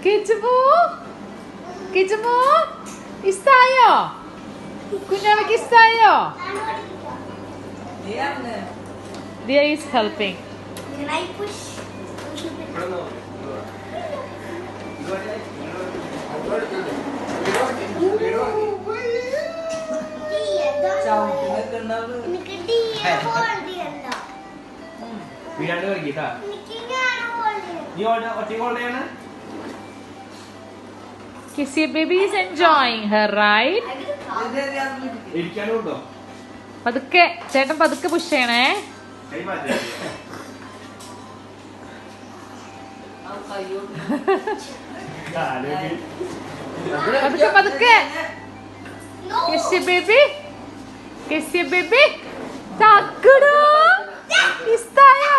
കിച്ചുമോ കിച്ചുമോ ഇഷ്ടായോ? കുഞ്ഞാവയ്ക്ക് ഇഷ്ടായോ? Dia is helping. Can I push? Kissy baby is enjoying her ride. പതുക്കെ ചേട്ടൻ പതുക്കെ പുഷ് ചെയ്യണേ. പതുക്കെ പതുക്കെ. Kissy baby, Kissy baby, തക്കടോ ഇഷ്ടായോ?